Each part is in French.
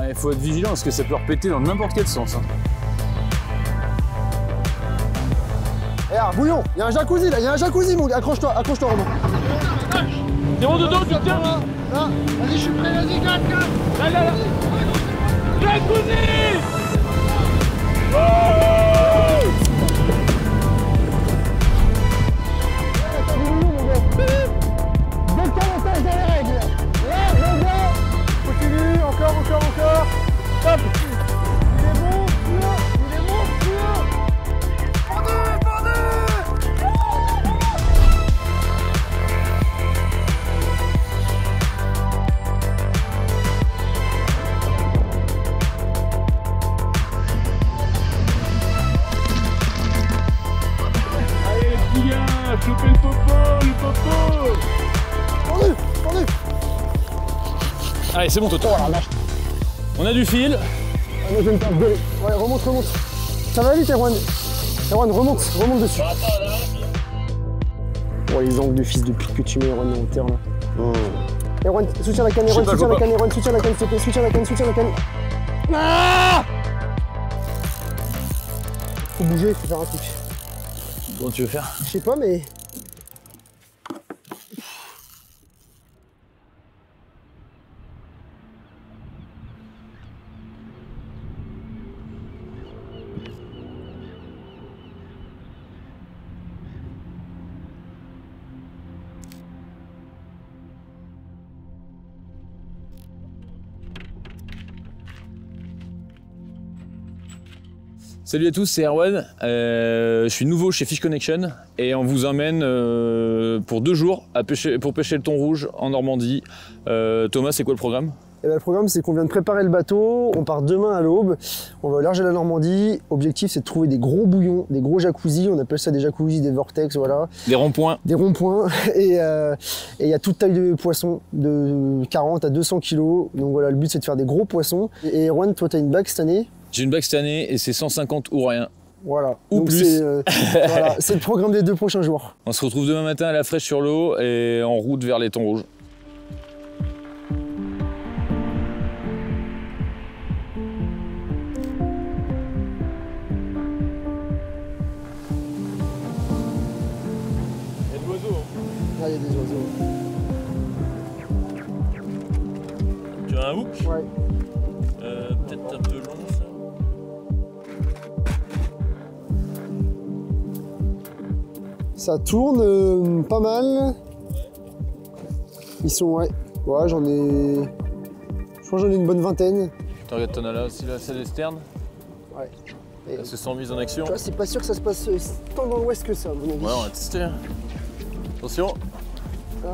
Il faut être vigilant parce que ça peut repéter dans n'importe quel sens. Hein. Eh, regarde, bouillon, il y a un jacuzzi là, il y a un jacuzzi mon gars, accroche-toi Romain. C'est bon dedans, tu tiens là. Vas-y, je suis prêt, vas-y, gagne. Là. Jacuzzi. Encore. Stop. Il est monstrueux. Pendu. Allez les petits gars, chopez le popo. Pendu. Allez, c'est bon Toto. Oh la vache. On a du fil. Ah, moi, je vais me faire gueuler. Ouais, remonte. Ça va vite, Erwan. Erwan, remonte dessus. Oh, les angles de fils de pute que tu mets, Erwan, dans le terre, là. Erwan, soutiens la canne, Erwan, soutiens la canne, s'il te plaît, soutiens la canne. Ah! Faut bouger, faut faire un truc. Comment tu veux faire? Je sais pas, mais... Salut à tous, c'est Erwan. Je suis nouveau chez Fish Connection et on vous emmène pour 2 jours pour pêcher le thon rouge en Normandie. Thomas, c'est quoi le programme? Eh ben, le programme, c'est qu'on vient de préparer le bateau, on part demain à l'aube, on va au large de la Normandie. Objectif, c'est de trouver des gros bouillons, des gros jacuzzis, on appelle ça des jacuzzis, des vortex, voilà. Des ronds-points. Des ronds-points, et il y a toute taille de poissons, de 40 à 200 kilos. Donc voilà, le but, c'est de faire des gros poissons. Et Erwan, toi, tu as une bague cette année? J'ai une bague cette année et c'est 150 ou rien. Voilà. Ou donc plus. Voilà, c'est le programme des 2 prochains jours. On se retrouve demain matin à la fraîche sur l'eau et en route vers les thons rouges. Il y a de l'oiseau. Ah, il y a des oiseaux. Tu as un hook? Ouais. Peut-être un peu long ça. Ça tourne pas mal. Ils sont, ouais, j'en ai... Je crois que j'en ai une bonne vingtaine. Tu regardes, t'en as là aussi, là, c'est des sternes. Ouais. Et Elles se sont mises en action. tu vois, c'est pas sûr que ça se passe tant dans l'ouest que ça, à mon avis. Ouais, on va tester. Attention. Ah,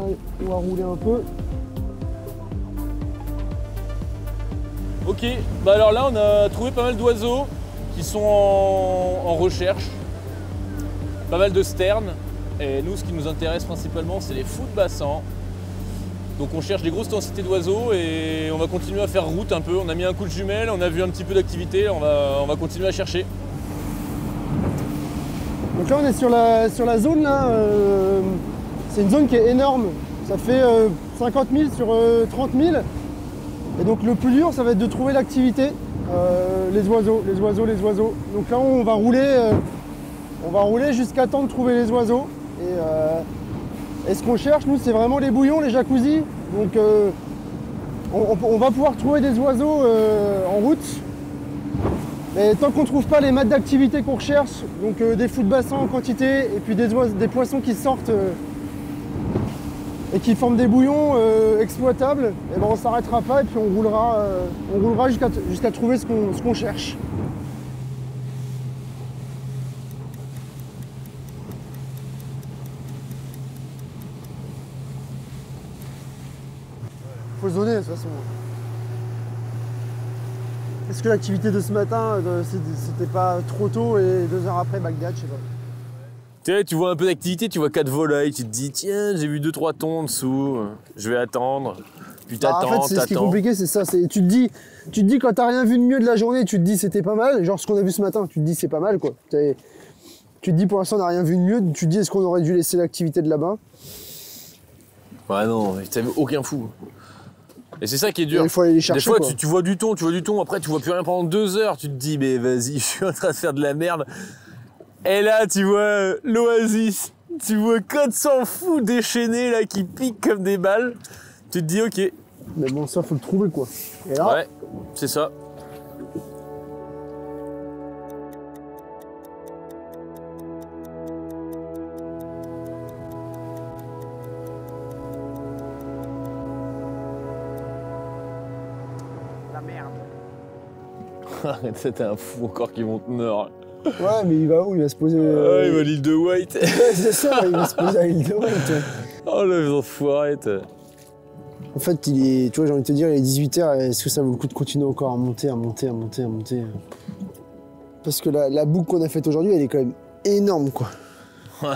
on va rouler un peu. Ok, bah alors là on a trouvé pas mal d'oiseaux qui sont en recherche, pas mal de sternes, et nous ce qui nous intéresse principalement c'est les fous de bassin. Donc on cherche des grosses densités d'oiseaux et on va continuer à faire route un peu. On a mis un coup de jumelle, on a vu un petit peu d'activité, on va continuer à chercher. Donc là on est sur la zone là, c'est une zone qui est énorme. Ça fait 50 000 sur 30 000. Et donc le plus dur, ça va être de trouver l'activité, les oiseaux. Donc là, on va rouler jusqu'à temps de trouver les oiseaux. Et ce qu'on cherche, nous, c'est vraiment les bouillons, les jacuzzis. Donc on va pouvoir trouver des oiseaux en route. Mais tant qu'on ne trouve pas les mates d'activité qu'on recherche, donc des fous de bassin en quantité, et puis des poissons qui sortent et qui forment des bouillons exploitables, et ben on s'arrêtera pas et puis on roulera jusqu'à trouver ce qu'on cherche. Faut zoner de toute façon. Est-ce que l'activité de ce matin, c'était pas trop tôt et 2 heures après Bagdad, je sais pas. Tu sais, tu vois un peu d'activité, tu vois 4 volailles, tu te dis tiens j'ai vu 2-3 thons en dessous, je vais attendre. Puis t'attends, en fait, ce qui est compliqué, c'est ça. Tu te dis quand t'as rien vu de mieux de la journée, tu te dis c'était pas mal. Genre ce qu'on a vu ce matin, tu te dis c'est pas mal quoi. Tu te dis pour l'instant on n'a rien vu de mieux, tu te dis est-ce qu'on aurait dû laisser l'activité de là-bas. Ouais non, t'avais aucun fou. Et c'est ça qui est dur. Il faut aller les chercher. Des fois, tu vois du thon, après tu vois plus rien pendant 2 heures. Tu te dis, mais vas-y, je suis en train de faire de la merde. Et là, tu vois l'oasis. Tu vois Code s'en fout déchaîné là qui pique comme des balles. Tu te dis, ok. Mais bon, ça, faut le trouver quoi. Et là, ouais, c'est ça. Arrête, c'était un fou encore qui monte nord. Ouais, mais il va où? Il va se poser. Il va à l'île de White. C'est ça, il va se poser à l'île de White. Oh le enfoiré. En fait, il est. Tu vois, j'ai envie de te dire, il est 18h, est-ce que ça vaut le coup de continuer encore à monter? Parce que la boucle qu'on a faite aujourd'hui, elle est quand même énorme, quoi.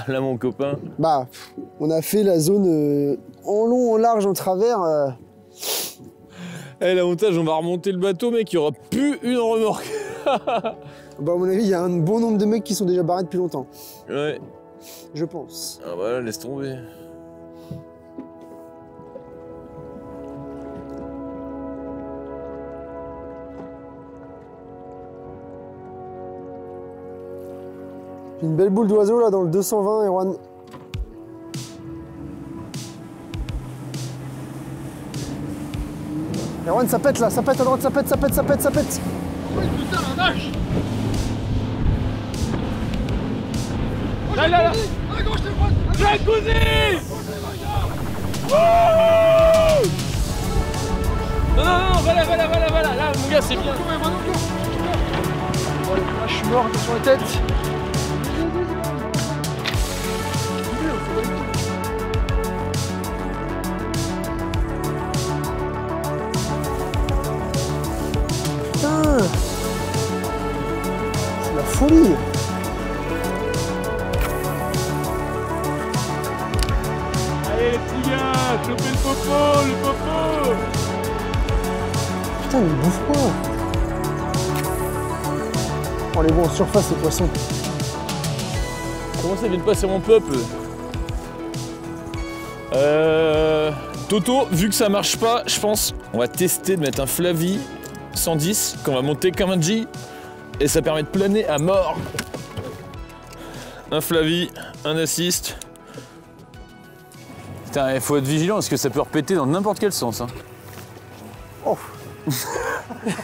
Là, mon copain. Bah, on a fait la zone en long, en large, en travers. L'avantage, on va remonter le bateau, mec, il n'y aura plus une remorque. Bah, à mon avis, il y a un bon nombre de mecs qui sont déjà barrés depuis longtemps. Ouais. Je pense. Ah bah là, laisse tomber. J'ai une belle boule d'oiseau là dans le 220, Erwan. Erwan, ça pète là, ça pète à droite, ça pète. Oh putain, la vache! Là, là, là! À gauche, à droite! Jacuzzi! Non, voilà, là, mon gars, c'est bien. Bon, là, je suis mort, sur la tête. Putain! C'est la folie! Allez, les petits gars, chopez le popo! Putain, mais il bouffe pas! Oh, les bons en surface, ces poissons. Comment ça vient de passer mon peuple? Toto, vu que ça marche pas, je pense on va tester de mettre un Flavie 110 qu'on va monter comme un G et ça permet de planer à mort. Un Flavie, un assist. Putain, il faut être vigilant parce que ça peut repéter dans n'importe quel sens. Hein. Oh.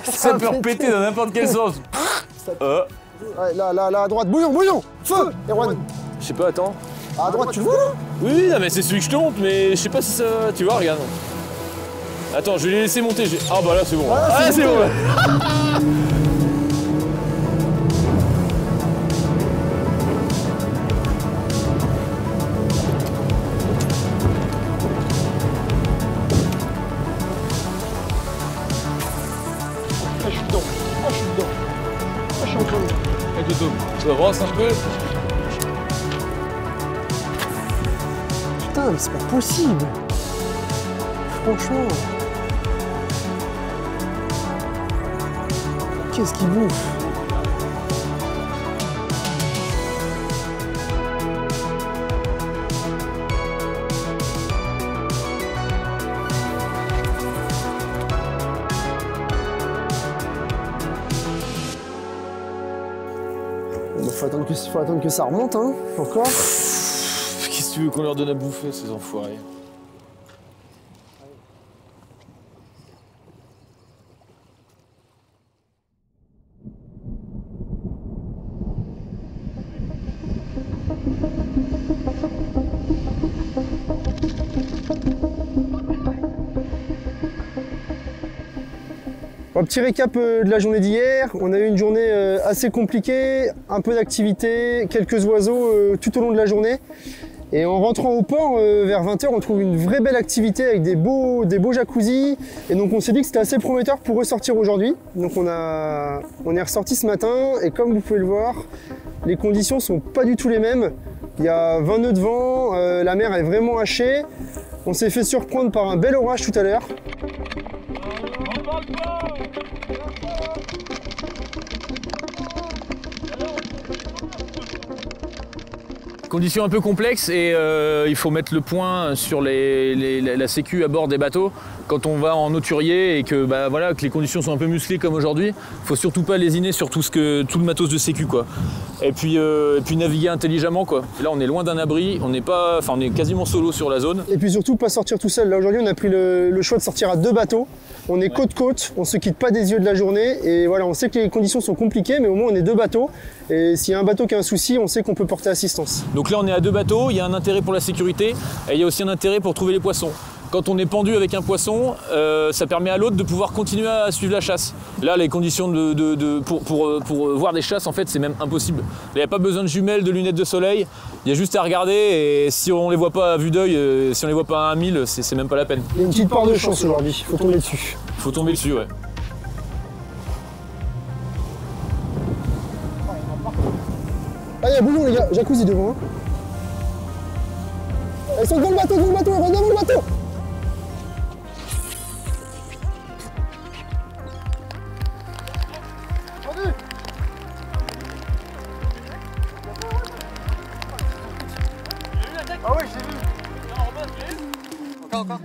Ça peut repéter dans n'importe quel sens. Ouais, là, à droite, bouillon! Feu! Erwan! Je sais pas, attends. À droite, tu le vois là? Oui, non, mais c'est celui que je te montre, mais je sais pas si ça. Tu vois, regarde. Attends, je vais les laisser monter. Ah bah là, c'est bon. Ah, c'est bon. Je suis dedans. Je suis encore dedans. Et Toto, tu avances un peu. Putain, mais c'est pas possible. Franchement. Qu'est-ce qu'il bouffe? Faut attendre que ça remonte, hein, encore. Qu'est-ce que tu veux qu'on leur donne à bouffer, ces enfoirés? Un petit récap de la journée d'hier. On a eu une journée assez compliquée, un peu d'activité, quelques oiseaux tout au long de la journée. Et en rentrant au port vers 20h, on trouve une vraie belle activité avec des beaux jacuzzis. Et donc on s'est dit que c'était assez prometteur pour ressortir aujourd'hui. Donc on est ressorti ce matin et comme vous pouvez le voir, les conditions sont pas du tout les mêmes. Il y a 20 nœuds de vent, la mer est vraiment hachée. On s'est fait surprendre par un bel orage tout à l'heure. Conditions un peu complexes et il faut mettre le point sur la sécu à bord des bateaux. Quand on va en hauturier et que, bah, voilà, que les conditions sont un peu musclées comme aujourd'hui, il ne faut surtout pas lésiner sur tout le matos de sécu, quoi. Et puis naviguer intelligemment, quoi. Et là on est loin d'un abri, on est quasiment solo sur la zone. Et puis surtout pas sortir tout seul. Là aujourd'hui on a pris le choix de sortir à 2 bateaux. On est côte-côte, on se quitte pas des yeux de la journée et voilà, on sait que les conditions sont compliquées mais au moins on est 2 bateaux et s'il y a un bateau qui a un souci, on sait qu'on peut porter assistance. Donc là on est à 2 bateaux, il y a un intérêt pour la sécurité et il y a aussi un intérêt pour trouver les poissons. Quand on est pendu avec un poisson, ça permet à l'autre de pouvoir continuer à suivre la chasse. Là, les conditions pour voir des chasses, en fait, c'est même impossible. Il n'y a pas besoin de jumelles, de lunettes de soleil. Il y a juste à regarder et si on ne les voit pas à vue d'œil, si on ne les voit pas à 1 000, c'est même pas la peine. Il y a une petite part de chance aujourd'hui, il faut tomber dessus. Il faut tomber dessus, ouais. Ah, il y a bouillon, les gars, jacuzzi devant. Hein. Ils sont devant le bateau, revenez devant le bateau. Ah oui, j'ai vu. Encore.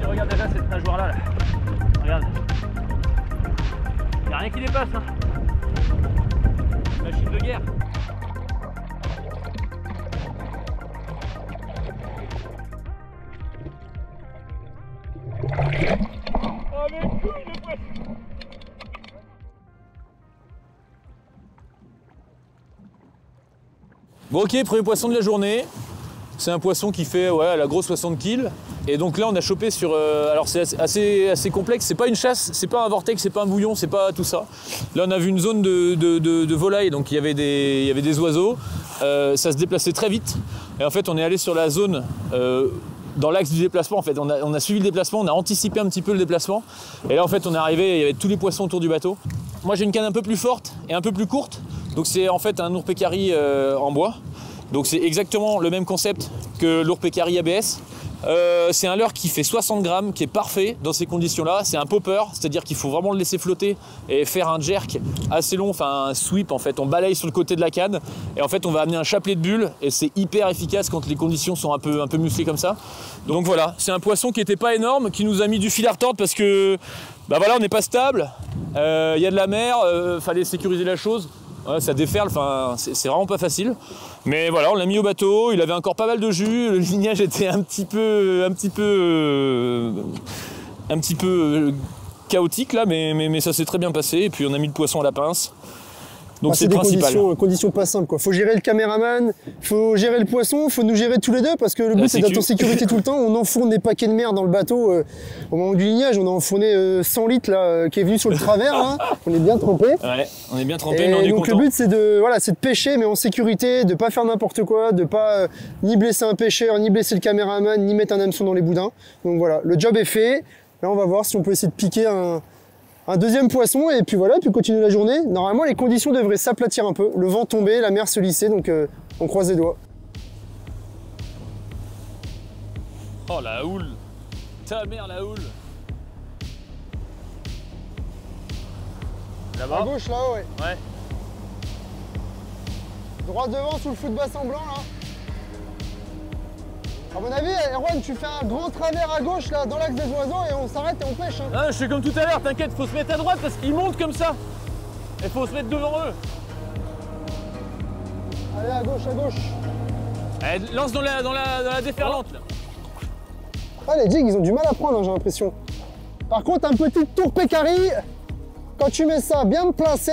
Regarde déjà cette nageoire là. Regarde. Il n'y a rien qui dépasse. Hein. Machine de guerre. Oh mais couille de poisson. Bon ok, premier poisson de la journée. C'est un poisson qui fait la grosse 60 kg. Et donc là on a chopé sur... alors c'est assez complexe, c'est pas une chasse, c'est pas un vortex, c'est pas un bouillon, c'est pas tout ça. Là on a vu une zone de volailles, donc il y avait des oiseaux. Ça se déplaçait très vite. Et en fait on est allé sur la zone dans l'axe du déplacement. En fait on a suivi le déplacement, on a anticipé un petit peu le déplacement. Et là en fait on est arrivé, il y avait tous les poissons autour du bateau. Moi j'ai une canne un peu plus forte et un peu plus courte. Donc c'est en fait un ours pécari en bois. Donc c'est exactement le même concept que l'ours pécari ABS. C'est un leurre qui fait 60 grammes, qui est parfait dans ces conditions-là. C'est un popper, c'est-à-dire qu'il faut vraiment le laisser flotter et faire un jerk assez long, enfin un sweep en fait. On balaye sur le côté de la canne et en fait on va amener un chapelet de bulles et c'est hyper efficace quand les conditions sont un peu musclées comme ça. Donc voilà, c'est un poisson qui n'était pas énorme, qui nous a mis du fil à retordre parce que bah voilà, on n'est pas stable, y a de la mer, fallait sécuriser la chose. Ouais, ça déferle, enfin, c'est vraiment pas facile. Mais voilà, on l'a mis au bateau, il avait encore pas mal de jus, le lignage était un petit peu chaotique là, mais ça s'est très bien passé. Et puis on a mis le poisson à la pince. Donc c'est le principal. Conditions pas simples, quoi. Faut gérer le caméraman, faut gérer le poisson, faut nous gérer tous les deux parce que le but c'est d'être en sécurité tout le temps. On enfourne des paquets de merde dans le bateau. Au moment du lignage, on a enfourné 100 litres là, qui est venu sur le travers. Là. On est bien trempé. Ouais, on est bien trempé, mais on est donc content. le but c'est de pêcher mais en sécurité, de pas faire n'importe quoi, de pas ni blesser un pêcheur, ni blesser le caméraman, ni mettre un hameçon dans les boudins. Donc voilà, le job est fait. Là on va voir si on peut essayer de piquer un deuxième poisson et puis voilà, puis continuer la journée. Normalement les conditions devraient s'aplatir un peu, le vent tomber, la mer se lisser, donc on croise les doigts. Oh la houle, ta mère la houle. Là-bas. À gauche là-haut, ouais. Ouais. Droit devant sous le feu de bassin blanc là. À mon avis, Erwan, tu fais un grand travers à gauche là, dans l'axe des oiseaux et on s'arrête et on pêche. Hein. Ah, je fais comme tout à l'heure, t'inquiète, faut se mettre à droite parce qu'ils montent comme ça. Il faut se mettre devant eux. Allez, à gauche, à gauche. Allez, lance dans la déferlante là. Ah, les jigs, ils ont du mal à prendre, hein, j'ai l'impression. Par contre, un petit tour pécari, quand tu mets ça bien placé,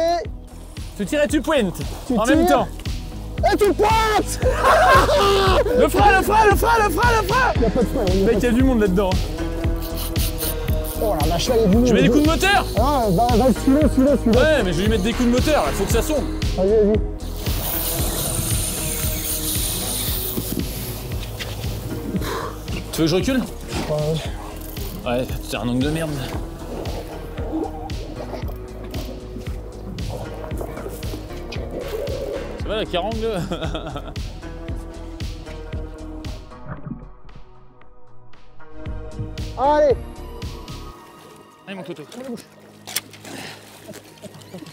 Tu tires et tu pointes tu en tires, même temps. et tu pointes. Le frein. Il n'y a pas de frein. Mec, il y a du monde là-dedans. Oh la vache, là, il y a du monde. Je mets des coups de moteur. Ah, va celui-là. Ouais, mais je vais lui mettre des coups de moteur, il faut que ça sonde. Vas-y. Tu veux que je recule? Ouais, c'est un angle de merde. Ça va la carangle? Allez. Allez mon toto.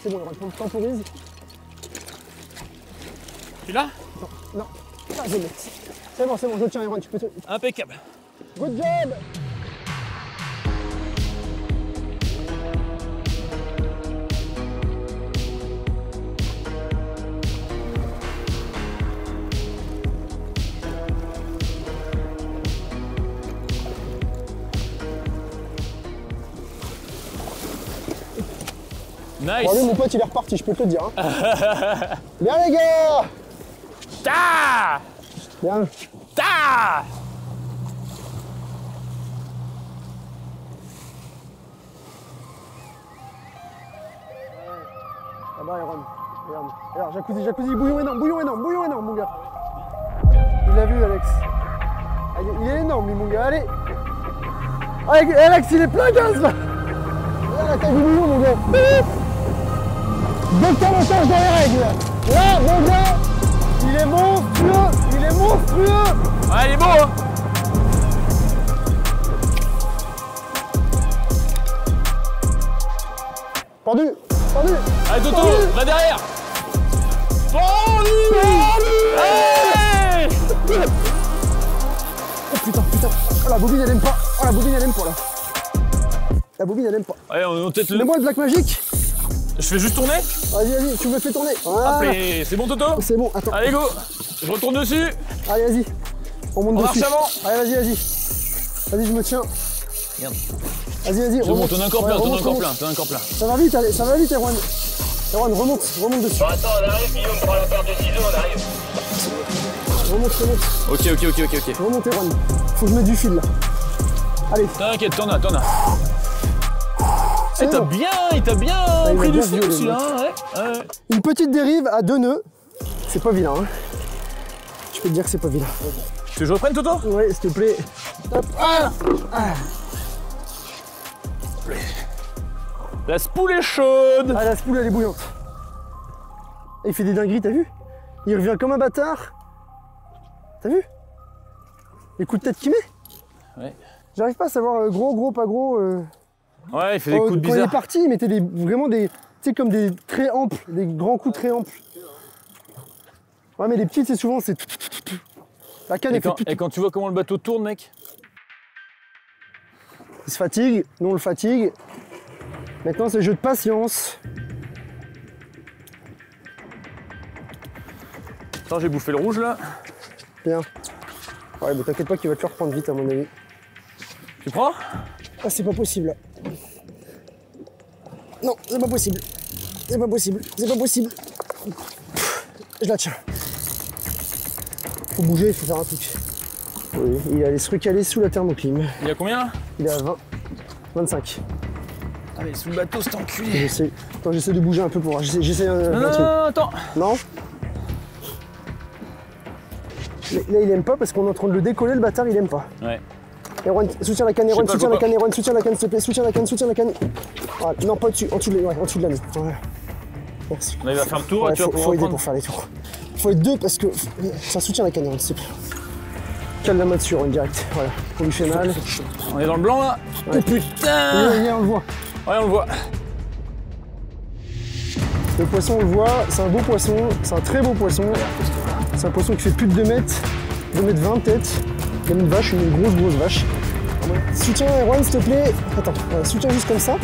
C'est bon, on temporise. Tu l'as? Non. Ah, je mets. C'est bon, je tiens, Erwan, tu peux te... Impeccable. Good job. Nice. Bon, lui, mon pote, il est reparti, je peux te le dire. Hein. Bien, les gars. Ta! Bien. Ta! Là-bas, Erwan. Regarde, jacuzzi, bouillon énorme, mon gars. Il l'a vu, Alex. Ah, il est énorme, lui, mon gars, allez. Alex, il est plein gaz, là. Regarde la taille du bouillon, mon gars. Décalage dans les règles. Là, mon gars, il est monstrueux. Ouais, il est beau, hein. Pendu. Allez, Toto, va derrière. Pendu. Hey. Oh putain. Oh, la bobine, elle aime pas. Là. La bobine, elle aime pas. Allez, on tête le... Mets-moi le Black Magic. Je fais juste tourner. Vas-y, tu me fais tourner. Voilà. Hop, et c'est bon, Toto? C'est bon, attends. Allez, go. Je retourne dessus. Allez, vas-y. On monte On dessus. marche avant. Allez, vas-y. Vas-y, je me tiens. Merde. Vas-y. C'est bon, t'en as encore plein, remonte. t'en as encore plein. Ça va vite, Erwan. Erwan, remonte dessus. Bon, attends, on arrive, Guillaume, prends la paire de ciseaux, on arrive. Remonte. Ok. Remonte, Erwan. Faut que je mette du fil, là. Allez. T'inquiète, t'en as. C'est Il bon. t'a bien il pris m'a du bien fil violé, celui-là, ouais. Une petite dérive à 2 nœuds. C'est pas vilain, hein. Je peux te dire que c'est pas vilain. Tu veux que je reprenne, Toto? Ouais, s'il te plaît. Hop. La spoule est chaude. Ah, la spoule, elle est bouillante. Et il fait des dingueries, t'as vu? Il revient comme un bâtard. T'as vu? Les coups de tête qu'il met? Ouais. J'arrive pas à savoir gros, pas gros. Ouais, il fait des coups de Quand il est bizarre. parti, il mettait vraiment des. Tu sais, comme des très amples, des grands coups très amples. Ouais, mais les petits, c'est souvent, c'est. La canne, elle fait tout. Et quand tu vois comment le bateau tourne, mec? Il se fatigue, nous on le fatigue. Maintenant, c'est jeu de patience. Attends, j'ai bouffé le rouge là. Bien. Ouais, mais t'inquiète pas qu'il va te le reprendre vite, à mon avis. Tu prends? Ah, c'est pas possible, là. Non, c'est pas possible. Je la tiens. Faut bouger, il faut faire un truc. Oui, il est allé se recaler sous la thermoclim. Il y a combien là? Il est à 20. 25. Ah mais sous le bateau, c'est enculé. J'essaie de bouger un peu pour voir. J'essaie un truc. Non, attends. Non. Là, il aime pas parce qu'on est en train de le décoller, le bâtard, il aime pas. Ouais. Erwan, soutiens la canne, Erwan, Je sais pas, soutiens la faut pas. canne, Erwan, soutiens la canne, s'il te plaît, soutiens la canne. Voilà. Non, pas au-dessus, en dessous de la main. Voilà. Merci. Là, il va faire le tour Ouais, et tu vas faut pouvoir aider reprendre. pour faire les tours. Faut être deux parce que ça soutient la canne, Erwan, s'il te plaît. Cale la main dessus, Erwan, direct. Voilà. On lui fait mal. On est dans le blanc là? Ouais. Oh putain! Viens, on le voit. Ouais, on le voit. Le poisson, on le voit, c'est un beau poisson, c'est un très beau poisson. C'est un poisson qui fait plus de 2 mètres, 2 mètres 20 peut-être. Comme une vache, une grosse vache. Soutiens Erwan, s'il te plaît. Attends, voilà, soutiens juste comme ça.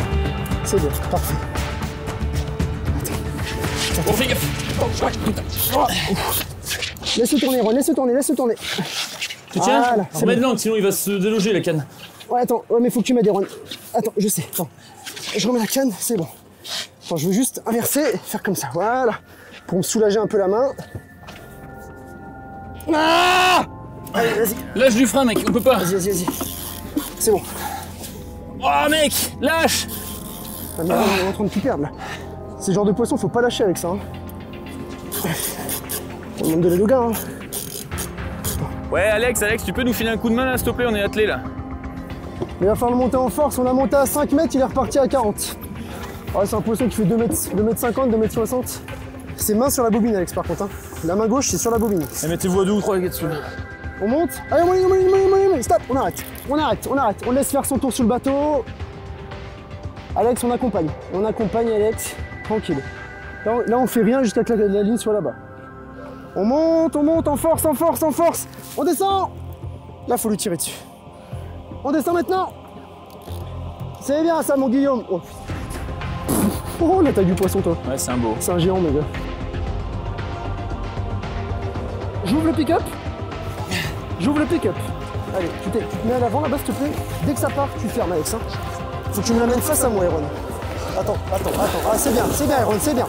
C'est bien, parfait. Bon, fais gaffe. Laisse-le tourner, Ron, laisse-le tourner, laisse-le tourner. Tu tiens? Voilà, c'est Remets bon. de l'angle, sinon il va se déloger la canne. Ouais, attends, ouais, mais faut que tu m'aides, Ron. Attends, je sais, attends. Je remets la canne, c'est bon. Attends, je veux juste inverser, faire comme ça, voilà. Pour me soulager un peu la main. Ah! Allez, vas-y, Lâche du frein, mec, on peut pas. vas-y. C'est bon. Oh, mec, lâche. Ah, mais Ron, on est en train de tout perdre, là. C'est le genre de poisson, faut pas lâcher avec ça. Hein. On demande de l'aide au gars, hein. Ouais, Alex, tu peux nous filer un coup de main là, s'il te plaît, on est attelé là. Il va falloir le monter en force, on l'a monté à 5 mètres, il est reparti à 40. Ouais, c'est un poisson qui fait 2 mètres 50, 2 mètres 60. C'est main sur la bobine, Alex, par contre. Hein. La main gauche, c'est sur la bobine. Et mettez-vous à 2 ou 3 les gars dessus. On monte. Allez, on stop, on arrête. On laisse faire son tour sur le bateau. Alex, on accompagne. On accompagne Alex, tranquille. Là, on fait rien jusqu'à que la ligne soit là-bas. On monte, en force. On descend. Là, faut lui tirer dessus. On descend maintenant. C'est bien ça, mon Guillaume. Oh, oh la taille du poisson, toi. Ouais, c'est un beau. C'est un géant, mes gars. J'ouvre le pick-up. Allez, tu te mets à l'avant là-bas, s'il te plaît. Dès que ça part, tu fermes, Alex. Hein. Faut que tu me l'amènes face à moi, Aaron. Attends. Ah, c'est bien, Aaron, c'est bien.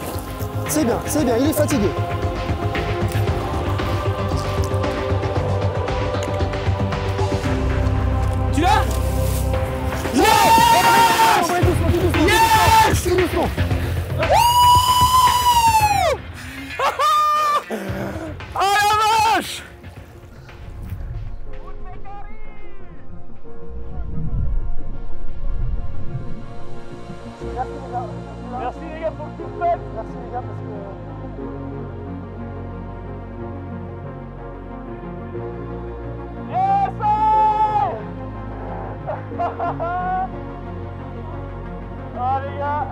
Il est fatigué. Tu l'as? Yes! Doucement. Oh la vache! Merci les gars pour le coup de fête. Merci les gars parce que... Ah les gars.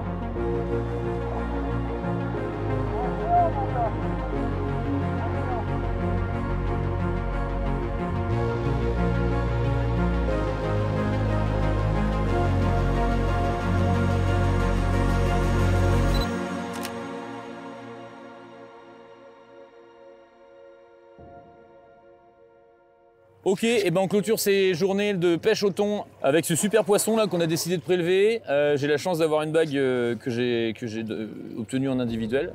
Ok, et ben on clôture ces journées de pêche au thon avec ce super poisson là qu'on a décidé de prélever. J'ai la chance d'avoir une bague que j'ai obtenue en individuel,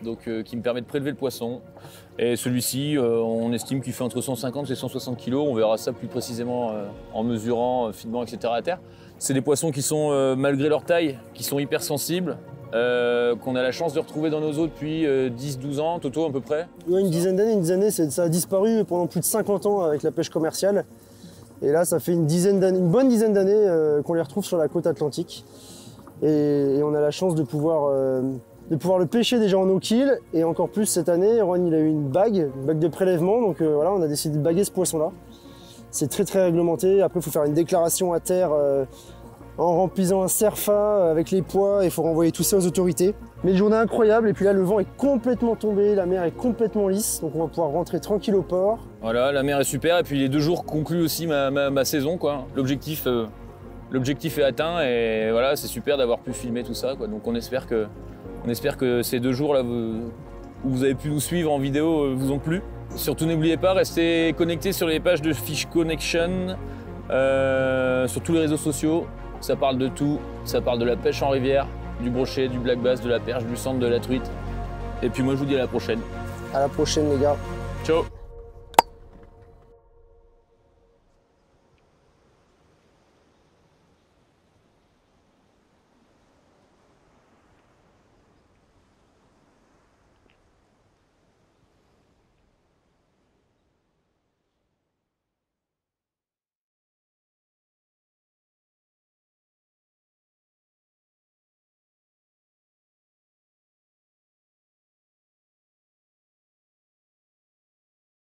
donc qui me permet de prélever le poisson. Et celui-ci, on estime qu'il fait entre 150 et 160 kg. On verra ça plus précisément en mesurant finement, etc. à terre. C'est des poissons qui sont, malgré leur taille, qui sont hyper sensibles. Qu'on a la chance de retrouver dans nos eaux depuis 10-12 ans, Toto à peu près. Ouais, une dizaine d'années, ça a disparu pendant plus de 50 ans avec la pêche commerciale. Et là, ça fait une bonne dizaine d'années qu'on les retrouve sur la côte atlantique. Et on a la chance de pouvoir le pêcher déjà en eau-kill. Et encore plus cette année, Ron il a eu une bague de prélèvement. Donc voilà, on a décidé de baguer ce poisson-là. C'est très réglementé. Après, il faut faire une déclaration à terre en remplissant un CERFA avec les poids, il faut renvoyer tout ça aux autorités. Mais une journée incroyable, et puis là le vent est complètement tombé, la mer est complètement lisse, donc on va pouvoir rentrer tranquille au port. Voilà, la mer est super, et puis les 2 jours concluent aussi ma saison, quoi. L'objectif est atteint, et voilà, c'est super d'avoir pu filmer tout ça, quoi. Donc on espère que ces 2 jours là où vous avez pu nous suivre en vidéo vous ont plu. Surtout n'oubliez pas, restez connectés sur les pages de Fish Connection, sur tous les réseaux sociaux. Ça parle de tout, ça parle de la pêche en rivière, du brochet, du black bass, de la perche, du centre, de la truite. Et puis moi je vous dis à la prochaine. À la prochaine les gars. Ciao.